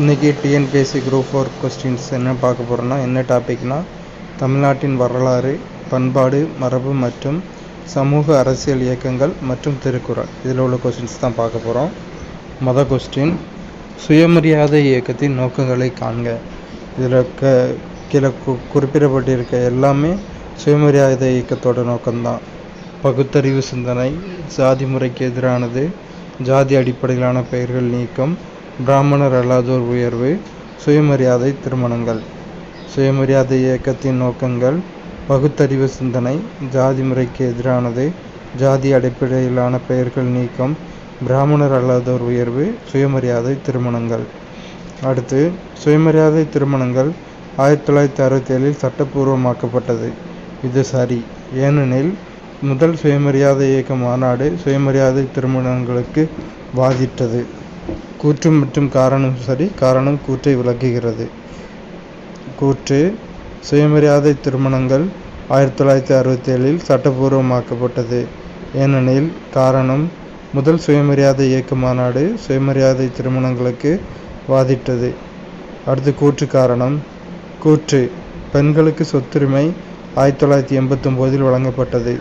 இன்றைக்கி TNPSC group 4 questions என்ன பார்க்க போகிறோன்னா, என்ன டாபிக்னால் தமிழ்நாட்டின் வரலாறு, பண்பாடு, மரபு மற்றும் சமூக அரசியல் இயக்கங்கள் மற்றும் திருக்குறள். இதில் உள்ள கொஸ்டின்ஸ் தான் பார்க்க போகிறோம். மொதல் கொஸ்டின், சுயமரியாதை இயக்கத்தின் நோக்கங்களை காண்க. இதில் கீழே குறிப்பிடப்பட்டிருக்க எல்லாமே சுயமரியாதை இயக்கத்தோட நோக்கம்தான். பகுத்தறிவு சிந்தனை, சாதி முறைக்கு எதிரானது, ஜாதி அடிப்படையிலான பெயர்கள் நீக்கம், பிராமணர் அல்லாதோர் உயர்வு, சுயமரியாதை திருமணங்கள். சுயமரியாதை இயக்கத்தின் நோக்கங்கள்: பகுத்தறிவு சிந்தனை, ஜாதி முறைக்கு எதிரானது, ஜாதி அடிப்படையிலான பெயர்கள் நீக்கம், பிராமணர் அல்லாதோர் உயர்வு, சுயமரியாதை திருமணங்கள். அடுத்து, சுயமரியாதை திருமணங்கள் 1967 சட்டப்பூர்வமாக்கப்பட்டது. இது சரி, ஏனெனில் முதல் சுயமரியாதை இயக்க மாநாடு சுயமரியாதை திருமணங்களுக்கு வாதிட்டது. கூற்று மற்றும் காரணம் சரி, காரணம் கூற்றை விளக்குகிறது. கூற்று: சுயமரியாதை திருமணங்கள் 1967 சட்டப்பூர்வமாக்கப்பட்டது. ஏனெனில் காரணம்: முதல் சுயமரியாதை இயக்க மாநாடு சுயமரியாதை திருமணங்களுக்கு வாதிட்டது. அடுத்து கூற்று காரணம். கூற்று: பெண்களுக்கு சொத்துரிமை 1989 வழங்கப்பட்டது.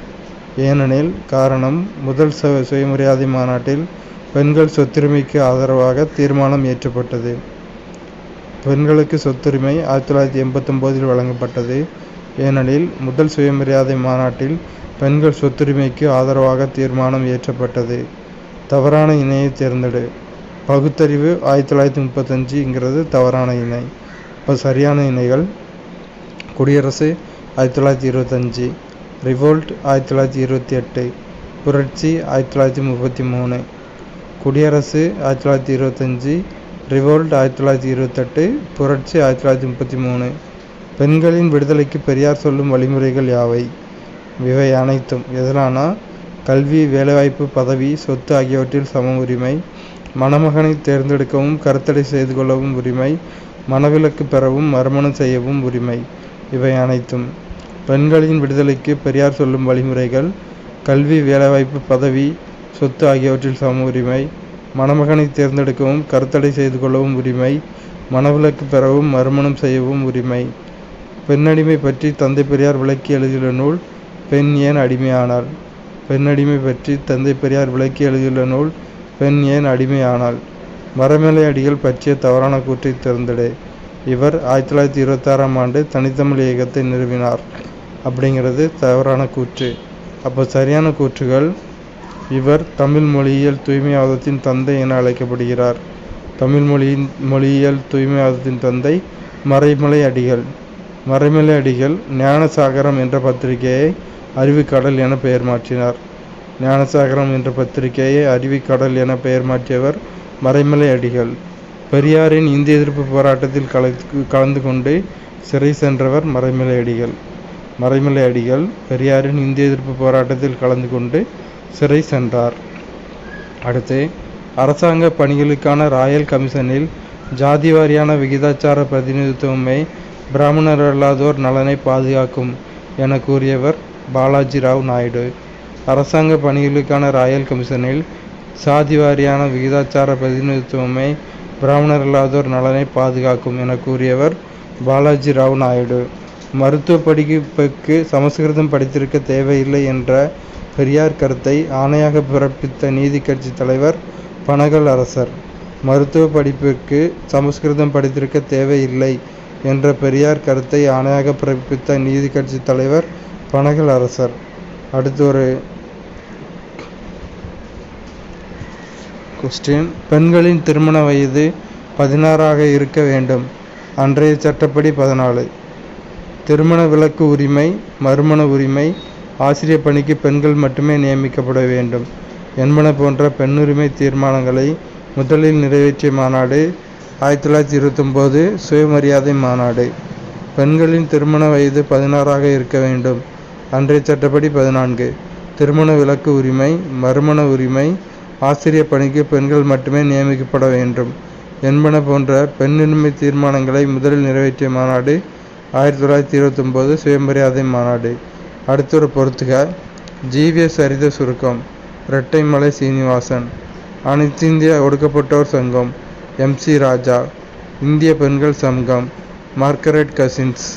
ஏனெனில் காரணம்: முதல் சுயமரியாதை மாநாட்டில் பெண்கள் சொத்துரிமைக்கு ஆதரவாக தீர்மானம் இயற்றப்பட்டது. பெண்களுக்கு சொத்துரிமை 1989 வழங்கப்பட்டது. ஏனெனில் முதல் சுயமரியாதை மாநாட்டில் பெண்கள் சொத்துரிமைக்கு ஆதரவாக தீர்மானம் இயற்றப்பட்டது. தவறான இணையை தேர்ந்தெடு. பகுத்தறிவு 1935ங்கிறது தவறான இணை. இப்போ சரியான இணைகள்: குடியரசு 1925, ரிவோல்ட் 1928, புரட்சி 1933. குடியரசு 1925, ரிவோல்ட் 1928, புரட்சி 1933. பெண்களின் விடுதலைக்கு பெரியார் சொல்லும் வழிமுறைகள் யாவை? இவை அனைத்தும் எதனானா: கல்வி, வேலைவாய்ப்பு, பதவி, சொத்து ஆகியவற்றில் சம உரிமை, மணமகனை தேர்ந்தெடுக்கவும் கருத்தடை செய்து கொள்ளவும் உரிமை, மணவிலக்கு பெறவும் மறுமணம் செய்யவும் உரிமை. இவை அனைத்தும். பெண்களின் விடுதலைக்கு பெரியார் சொல்லும் வழிமுறைகள்: கல்வி, வேலைவாய்ப்பு, பதவி, சொத்து ஆகியவற்றில் சம உரிமை, மணமகனை தேர்ந்தெடுக்கவும் கருத்தடை செய்து கொள்ளவும் உரிமை, மணவிலக்கு பெறவும் மறுமணம் செய்யவும் உரிமை. பெண்ணடிமை பற்றி தந்தை பெரியார் விளக்கி எழுதியுள்ள நூல் பெண் ஏன் அடிமையானாள்? பெண்ணடிமை பற்றி தந்தை பெரியார் விளக்கி எழுதியுள்ள நூல் பெண் ஏன் அடிமையானாள். மறைமலை அடிகள் பற்றிய தவறான கூற்றை தேர்ந்தெடு. இவர் 1926ஆம் ஆண்டு தனித்தமிழ் இயக்கத்தை நிறுவினார் அப்படிங்கிறது தவறான கூற்று. அப்போ சரியான கூற்றுகள்: இவர் தமிழ் மொழியியல் தூய்மைவாதத்தின் தந்தை என அழைக்கப்படுகிறார். தமிழ் மொழியியல் தூய்மைவாதத்தின் தந்தை மறைமலை அடிகள். மறைமலை அடிகள் ஞானசாகரம் என்ற பத்திரிகையை அறிவுக்கடல் என பெயர் மாற்றினார். ஞானசாகரம் என்ற பத்திரிகையை அறிவுக்கடல் என பெயர் மாற்றியவர் மறைமலை அடிகள். பெரியாரின் இந்திய எதிர்ப்பு போராட்டத்தில் கலந்து கொண்டு சிறை சென்றவர் மறைமலை அடிகள். மறைமலை அடிகள் பெரியாரின் இந்திய எதிர்ப்பு போராட்டத்தில் கலந்து கொண்டு சிறை சென்றார். அடுத்து, அரசாங்க பணிகளுக்கான ராயல் கமிஷனில் ஜாதி வாரியான விகிதாச்சார பிரதிநிதித்துவமே பிராமணர் அல்லாதோர் நலனை பாதுகாக்கும் என கூறியவர் பாலாஜி ராவ் நாயுடு. அரசாங்க பணிகளுக்கான ராயல் கமிஷனில் சாதி வாரியான விகிதாச்சார பிரதிநிதித்துவமே பிராமணர் அல்லாதோர் நலனை பாதுகாக்கும் என கூறியவர் பாலாஜி ராவ் நாயுடு. மருத்துவ படிப்புக்கு சமஸ்கிருதம் படித்திருக்க தேவையில்லை என்ற பெரியார் கருத்தை ஆணையாக பிறப்பித்த நீதி கட்சி தலைவர் பனகல் அரசர். மருத்துவ படிப்பிற்கு சமஸ்கிருதம் படித்திருக்க தேவையில்லை என்ற பெரியார் கருத்தை ஆணையாக பிறப்பித்த நீதி கட்சி தலைவர் பனகல் அரசர். அடுத்து ஒரு கொஸ்டின்: பெண்களின் திருமண வயது 16 இருக்க வேண்டும். அன்றைய சட்டப்படி 14. திருமண விலக்கு உரிமை, மறுமண உரிமை, ஆசிரியர் பணிக்கு பெண்கள் மட்டுமே நியமிக்கப்பட வேண்டும் என்பன போன்ற பெண்ணுரிமை தீர்மானங்களை முதலில் நிறைவேற்றிய மாநாடு 1929 சுயமரியாதை மாநாடு. பெண்களின் திருமண வயது 16 இருக்க வேண்டும். அன்றைய சட்டப்படி 14. திருமண விலக்கு உரிமை, மறுமண உரிமை, ஆசிரியர் பணிக்கு பெண்கள் மட்டுமே நியமிக்கப்பட வேண்டும் என்பன போன்ற பெண்ணுரிமை தீர்மானங்களை முதலில் நிறைவேற்றிய மாநாடு 1929 சுயமரியாதை மாநாடு. அடுத்தொரு பொறுத்துக: ஜிவிஎஸ் சரித சுருக்கம்: இரட்டைமலை சீனிவாசன். அனைத்திந்திய ஒடுக்கப்பட்டோர் சங்கம் எம்.சி. ராஜா. இந்திய பெண்கள் சங்கம், மார்கரெட் கசின்ஸ்,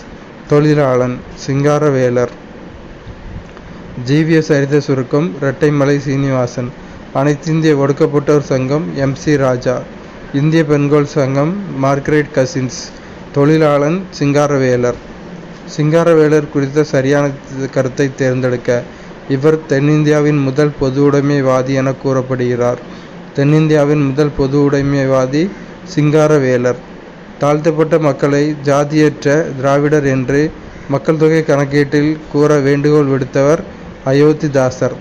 தொழிலாளன், சிங்காரவேலர். ஜிவிஎஸ் சரித சுருக்கம் இரட்டைமலை சீனிவாசன். அனைத்திந்திய ஒடுக்கப்பட்டோர் சங்கம் MC ராஜா. இந்திய பெண்கள் சங்கம் மார்கரெட் கசின்ஸ், தொழிலாளன் சிங்காரவேலர். சிங்காரவேலர் குறித்த சரியான கருத்தை தேர்ந்தெடுக்க. இவர் தென்னிந்தியாவின் முதல் பொது உடைமைவாதி என கூறப்படுகிறார். தென்னிந்தியாவின் முதல் பொது உடைமைவாதி சிங்காரவேலர். தாழ்த்தப்பட்ட மக்களை ஜாதியற்ற திராவிடர் என்று மக்கள் தொகை கணக்கீட்டில் கூற வேண்டுகோள் விடுத்தவர் அயோத்திதாசர்.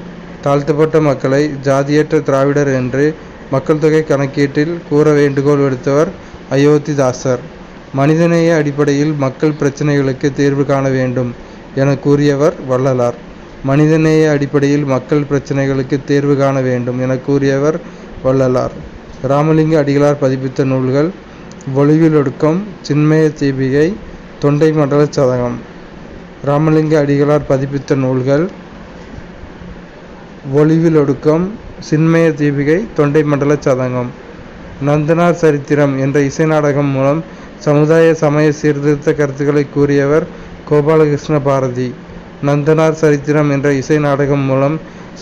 தாழ்த்தப்பட்ட மக்களை ஜாதியற்ற திராவிடர் என்று மக்கள் தொகை கணக்கீட்டில் கூற வேண்டுகோள் விடுத்தவர் அயோத்திதாசர். மனிதநேய அடிப்படையில் மக்கள் பிரச்சனைகளுக்கு தீர்வு காண வேண்டும் என கூறியவர் வள்ளலார். மனிதநேய அடிப்படையில் மக்கள் பிரச்சனைகளுக்கு தீர்வு காண வேண்டும் என கூறியவர் வள்ளலார். ராமலிங்க அடிகளார் பதிப்பித்த நூல்கள் ஒளிவிலொடுக்கம், சின்மய தீபிகை, தொண்டை மண்டல சதகம். ராமலிங்க அடிகளார் பதிப்பித்த நூல்கள் ஒளிவிலொடுக்கம், சின்மய தீபிகை, தொண்டை மண்டல சதகம். நந்தனார் சரித்திரம் என்ற இசை நாடகம் மூலம் சமுதாய சமய சீர்திருத்த கருத்துக்களை கூறியவர் கோபாலகிருஷ்ண பாரதி. நந்தனார் சரித்திரம் என்ற இசை நாடகம் மூலம்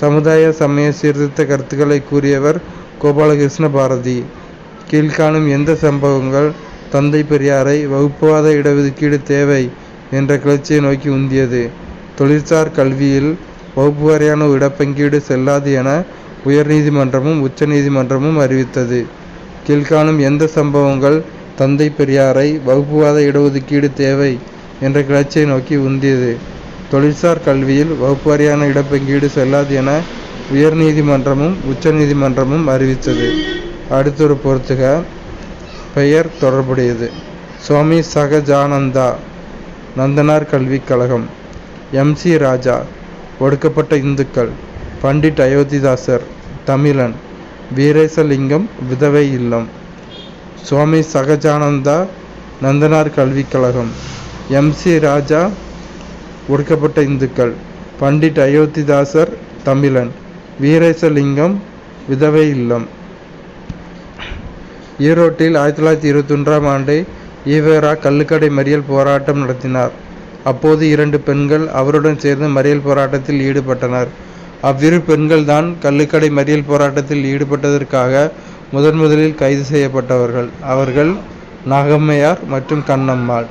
சமுதாய சமய சீர்திருத்த கருத்துக்களை கூறியவர் கோபாலகிருஷ்ண பாரதி. கீழ்காணும் எந்த சம்பவங்கள் தந்தை பெரியாரை வகுப்புவாத இடஒதுக்கீடு தேவை என்ற கிளர்ச்சியை நோக்கி உந்தியது? தொழிற்சார் கல்வியில் வகுப்பு வாரியான இடப்பங்கீடு செல்லாது என உயர்நீதிமன்றமும் உச்சநீதிமன்றமும் அறிவித்தது. கீழ்காணும் எந்த சம்பவங்கள் தந்தை பெரியாரை வகுப்புவாத இடஒதுக்கீடு தேவை என்ற கிளர்ச்சியை நோக்கி உந்தியது? தொழிற்சார் கல்வியில் வகுப்பு வாரியான இடப்பங்கீடு செல்லாது என உயர்நீதிமன்றமும் உச்சநீதிமன்றமும் அறிவித்தது. அடுத்தொரு பொறுத்துக. பெயர் தொடர்புடையது. சுவாமி சகஜானந்தா, நந்தனார் கல்விக் கழகம். MC ராஜா, ஒடுக்கப்பட்ட இந்துக்கள். பண்டிட் அயோத்திதாசர், தமிழன். வீரேசலிங்கம், விதவை இல்லம். சுவாமி சகஜானந்தா, நந்தனார் கல்விக் கழகம். MC ராஜா, ஒடுக்கப்பட்ட இந்துக்கள். பண்டிட் அயோத்திதாசர், தமிழன். வீரேசலிங்கம், விதவை இல்லம். ஈரோட்டில் 1921ஆம் ஆண்டு ஈவேரா கள்ளுக்கடை மறியல் போராட்டம் நடத்தினார். அப்போது 2 பெண்கள் அவருடன் சேர்ந்து மறியல் போராட்டத்தில் ஈடுபட்டனர். அவ்விரு பெண்கள்தான் கள்ளுக்கடை மறியல் போராட்டத்தில் ஈடுபட்டதற்காக முதலில் கைது செய்யப்பட்டவர்கள். அவர்கள் நாகம்மையார் மற்றும் கண்ணம்மாள்.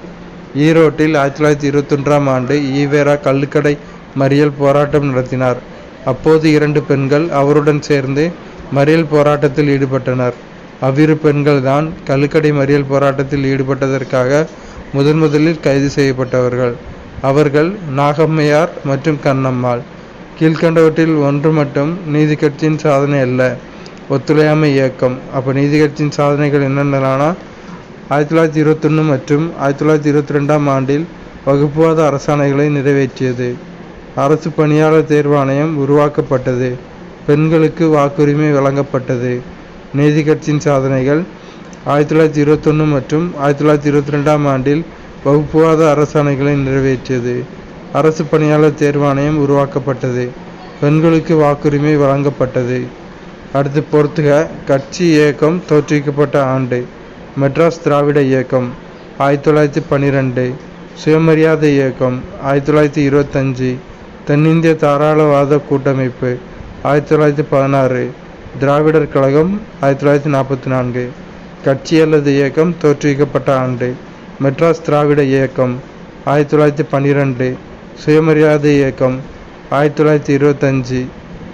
ஈரோட்டில் 1921ஆம் ஆண்டு ஈவேரா கள்ளுக்கடை மறியல் போராட்டம் நடத்தினார். அப்போது 2 பெண்கள் அவருடன் சேர்ந்து மறியல் போராட்டத்தில் ஈடுபட்டனர். அவ்விரு பெண்கள் தான் கள்ளுக்கடை மறியல் போராட்டத்தில் ஈடுபட்டதற்காக முதலில் கைது செய்யப்பட்டவர்கள். அவர்கள் நாகம்மையார் மற்றும் கண்ணம்மாள். கீழ்கண்டவற்றில் ஒன்று மட்டும் நீதி கட்சியின் சாதனை அல்ல. ஒத்துழையாமை இயக்கம். அப்போ நீதி கட்சியின் சாதனைகள் என்னென்னனா, 1921 மற்றும் 1922ஆம் ஆண்டில் வகுப்புவாத அரசாணைகளை நிறைவேற்றியது. அரசு பணியாளர் தேர்வாணையம் உருவாக்கப்பட்டது. பெண்களுக்கு வாக்குரிமை வழங்கப்பட்டது. நீதி கட்சியின் சாதனைகள் 1921 மற்றும் 1922ஆம் ஆண்டில் வகுப்புவாத அரசாணைகளை நிறைவேற்றியது. அரசு பணியாளர் தேர்வாணையம் உருவாக்கப்பட்டது. பெண்களுக்கு வாக்குரிமை வழங்கப்பட்டது. அடுத்து பொறுத்துக. கட்சி இயக்கம் தோற்றுவிக்கப்பட்ட ஆண்டு. மெட்ராஸ் திராவிட இயக்கம் 1912. சுயமரியாதை இயக்கம் 1925. தென்னிந்திய தாராளவாத கூட்டமைப்பு 1916. திராவிடர் கழகம் 1944. கட்சி அல்லது இயக்கம் தோற்றுவிக்கப்பட்ட ஆண்டு. மெட்ராஸ் திராவிட இயக்கம் 1912. சுயமரியாதை இயக்கம் 1925.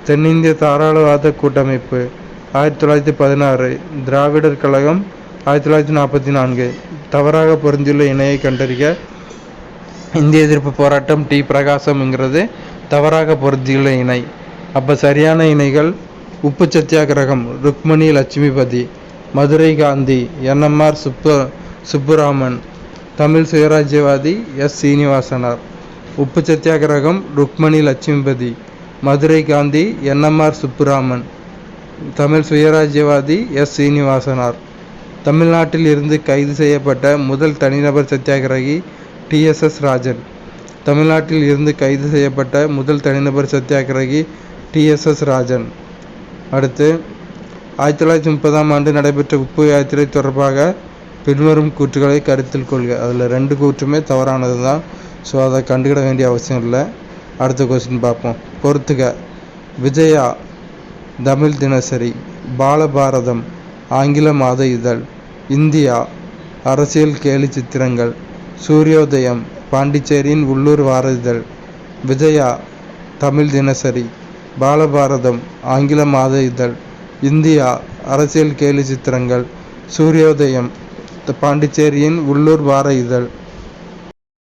தென்னிந்திய தாராளவாத கூட்டமைப்பு 1916. திராவிடர் கழகம் 1944. தவறாக பொருந்தியுள்ள இணையை கண்டறிக. இந்திய எதிர்ப்பு போராட்டம் டி. பிரகாசம்ங்கிறது தவறாக பொருந்தியுள்ள இணை. அப்போ சரியான இணைகள் உப்பு சத்தியாகிரகம் ருக்மணி லட்சுமிபதி. மதுரை காந்தி NMR சுப்புராமன். தமிழ் சுயராஜ்யவாதி S. சீனிவாசனார். உப்பு சத்தியாகிரகம் ருக்மணி லட்சுமிபதி. மதுரை காந்தி NMR சுப்புராமன். தமிழ் சுயராஜ்யவாதி S. சீனிவாசனார். தமிழ்நாட்டில் இருந்து கைது செய்யப்பட்ட முதல் தனிநபர் சத்தியாகிரகி TSS ராஜன். தமிழ்நாட்டில் இருந்து கைது செய்யப்பட்ட முதல் தனிநபர் சத்தியாகிரகி TSS ராஜன். அடுத்து 1930ஆம் ஆண்டு நடைபெற்ற உப்பு யாத்திரை தொடர்பாக பின்வரும் கூற்றுகளை கருத்தில் கொள்க. அதில் 2 கூற்றுமே தவறானது தான். ஸோ அதை கண்டுக்கிட வேண்டிய அவசியம் இல்லை. அடுத்த கொஸ்டின் பார்ப்போம். பொறுத்துக. விஜயா தமிழ் தினசரி, பாலபாரதம் ஆங்கில மாத இதழ், இந்தியா அரசியல் கேலி சித்திரங்கள், சூரியோதயம் பாண்டிச்சேரியின் உள்ளூர் வார இதழ். விஜயா தமிழ் தினசரி, பாலபாரதம் ஆங்கில மாத இதழ், இந்தியா அரசியல் கேலி சித்திரங்கள், சூரியோதயம் பாண்டிச்சேரியின் உள்ளூர் வார இதழ்.